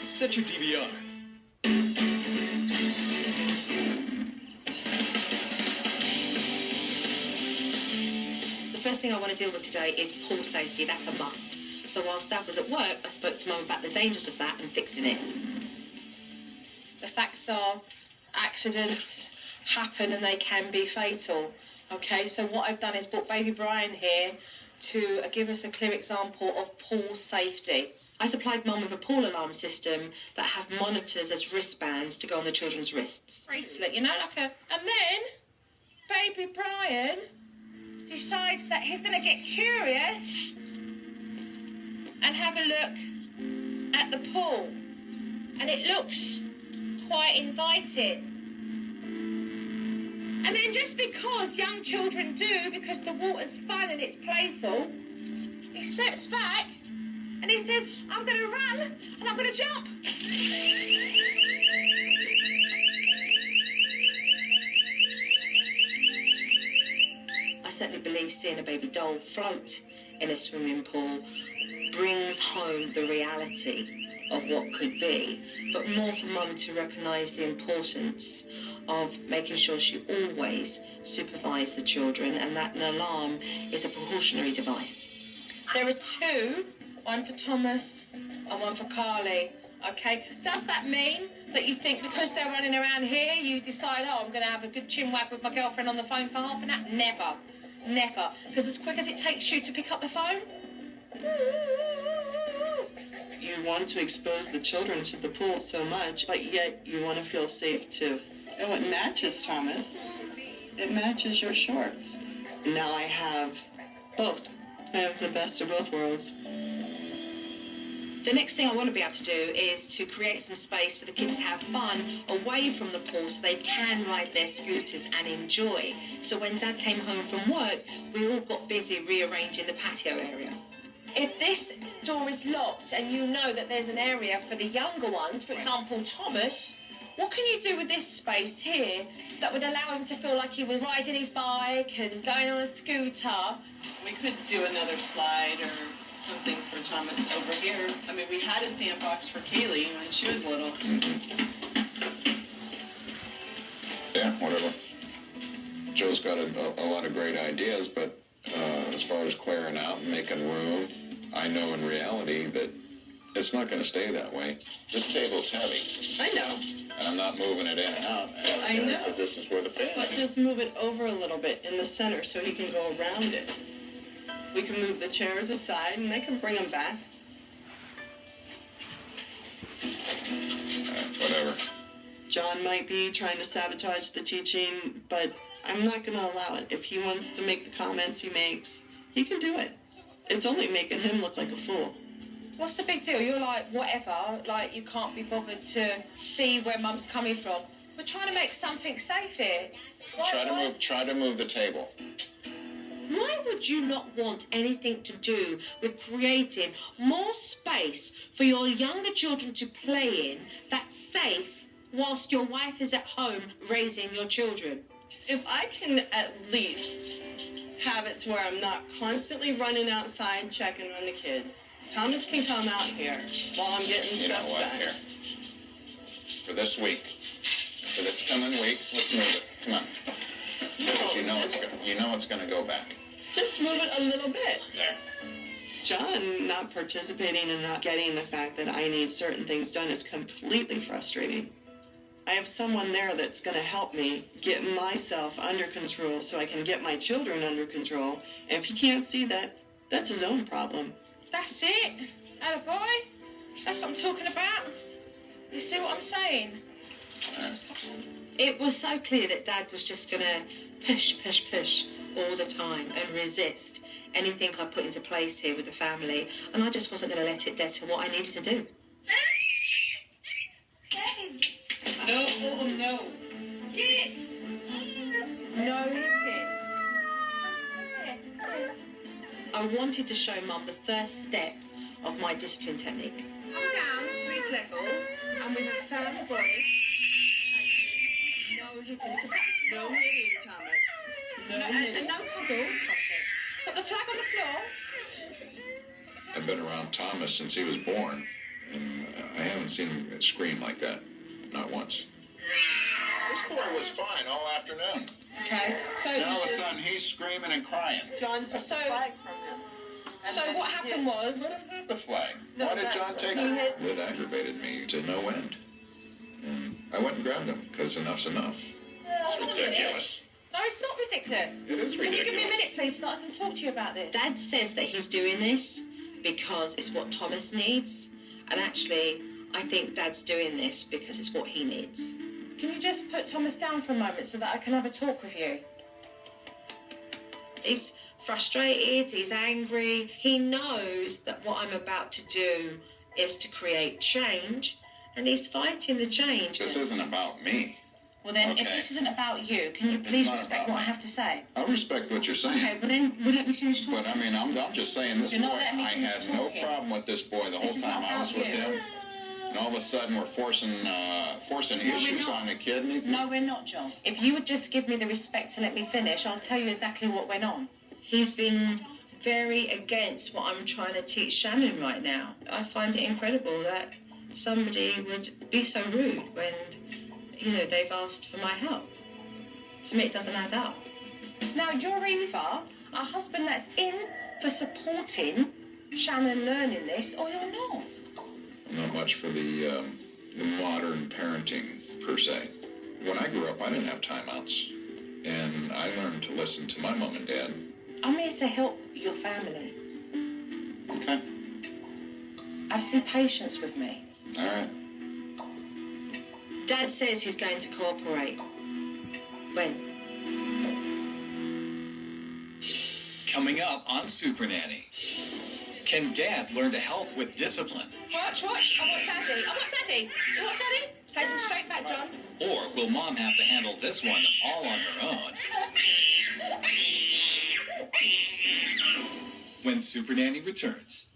Set your DVR. The first thing I want to deal with today is pool safety. That's a must. So whilst Dad was at work, I spoke to Mum about the dangers of that and fixing it. The facts are accidents happen and they can be fatal. Okay, so what I've done is brought baby Brian here to give us a clear example of pool safety. I supplied Mum with a pool alarm system that have monitors as wristbands to go on the children's wrists. Bracelet, you know, like a... And then, baby Brian decides that he's going to get curious and have a look at the pool. And it looks quite inviting. And then just because young children do, because the water's fun and it's playful, he steps back and he says, I'm going to run and I'm going to jump. I certainly believe seeing a baby doll float in a swimming pool brings home the reality of what could be, but more for Mum to recognise the importance of making sure she always supervises the children and that an alarm is a precautionary device. There are two, one for Thomas and one for Carly, okay? Does that mean that you think because they're running around here, you decide, oh, I'm going to have a good chinwag with my girlfriend on the phone for half an hour? Never. Never. Because as quick as it takes you to pick up the phone... You want to expose the children to the pool so much, but yet you want to feel safe too. Oh, it matches, Thomas. It matches your shorts. Now I have both. I have the best of both worlds. The next thing I want to be able to do is to create some space for the kids to have fun away from the pool so they can ride their scooters and enjoy. So when Dad came home from work, we all got busy rearranging the patio area. If this door is locked and you know that there's an area for the younger ones, for example, Thomas, what can you do with this space here that would allow him to feel like he was riding his bike and going on a scooter? We could do another slide or something for Thomas over here. I mean, we had a sandbox for Kaylee when she was little. Yeah, whatever. Joe's got a lot of great ideas, but as far as clearing out and making room, I know in reality that it's not going to stay that way. This table's heavy. I know. And I'm not moving it in and out. I know. Because this is where the pan But is. just move it over a little bit in the center so he can go around it. We can move the chairs aside and I can bring them back. Whatever. John might be trying to sabotage the teaching, but I'm not going to allow it. If he wants to make the comments he makes, he can do it. It's only making him look like a fool. What's the big deal? You're like, whatever, like you can't be bothered to see where Mum's coming from. We're trying to make something safe here. Try to move the table. Why would you not want anything to do with creating more space for your younger children to play in that's safe whilst your wife is at home raising your children? If I can at least have it to where I'm not constantly running outside checking on the kids, Thomas can come out here while I'm getting You know stuff what? done. Here. For this week. For this coming week, let's move it. Come on. Because you know it's going to go back. Just move it a little bit. There. John not participating and not getting the fact that I need certain things done is completely frustrating. I have someone there that's going to help me get myself under control so I can get my children under control. And if he can't see that, that's his own problem. That's it. Attaboy. That's what I'm talking about. You see what I'm saying? It was so clear that Dad was just going to push all the time and resist anything I put into place here with the family. And I just wasn't going to let it deter what I needed to do. No. No hitting. I wanted to show Mum the first step of my discipline technique. Come down to his level and with a firm voice. No hitting. No hitting, Thomas. No hitting. And no puddles. Put the flag on the floor. I've been around Thomas since he was born. And I haven't seen him scream like that, not once. This boy was fine all afternoon. Okay. So Now all of a sudden he's screaming and crying. John took So- the flag from him. So what happened was, Let him have the flag. No, Why did that's John take right. it? That aggravated me to no end. And I went and grabbed him, because enough's enough. It's ridiculous. no, it's not ridiculous. It is Can you give me a ridiculous. minute, please, so that I can talk to you about this? Dad says that he's doing this because it's what Thomas needs, and actually, I think Dad's doing this because it's what he needs. Can you just put Thomas down for a moment so that I can have a talk with you? He's frustrated, he's angry. He knows that what I'm about to do is to create change, and he's fighting the change. This isn't about me. Well then, if Okay. this isn't about you, can you It's please not respect about what I me. have to say? I respect what you're saying. Okay, well then, will let me finish talking? But I mean, I'm just saying this You're boy, not letting me I finish had no talking. problem with this boy the This whole is time not I was about with you. him. And all of a sudden we're forcing we're issues not. on the kid. And he- No, we're not, John. If you would just give me the respect to let me finish, I'll tell you exactly what went on. He's been very against what I'm trying to teach Shannon right now. I find it incredible that somebody would be so rude when, they've asked for my help. To me, it doesn't add up. Now, you're either a husband that's in for supporting Shannon learning this, or you're not. Not much for the modern parenting, per se. When I grew up, I didn't have timeouts. And I learned to listen to my mom and dad. I'm here to help your family. Okay. Have some patience with me. All right. Dad says he's going to cooperate. When? Coming up on Supernanny. Can Dad learn to help with discipline? Watch. I want Daddy. You want Daddy? Place him straight back, John. Or will Mom have to handle this one all on her own? When Supernanny returns.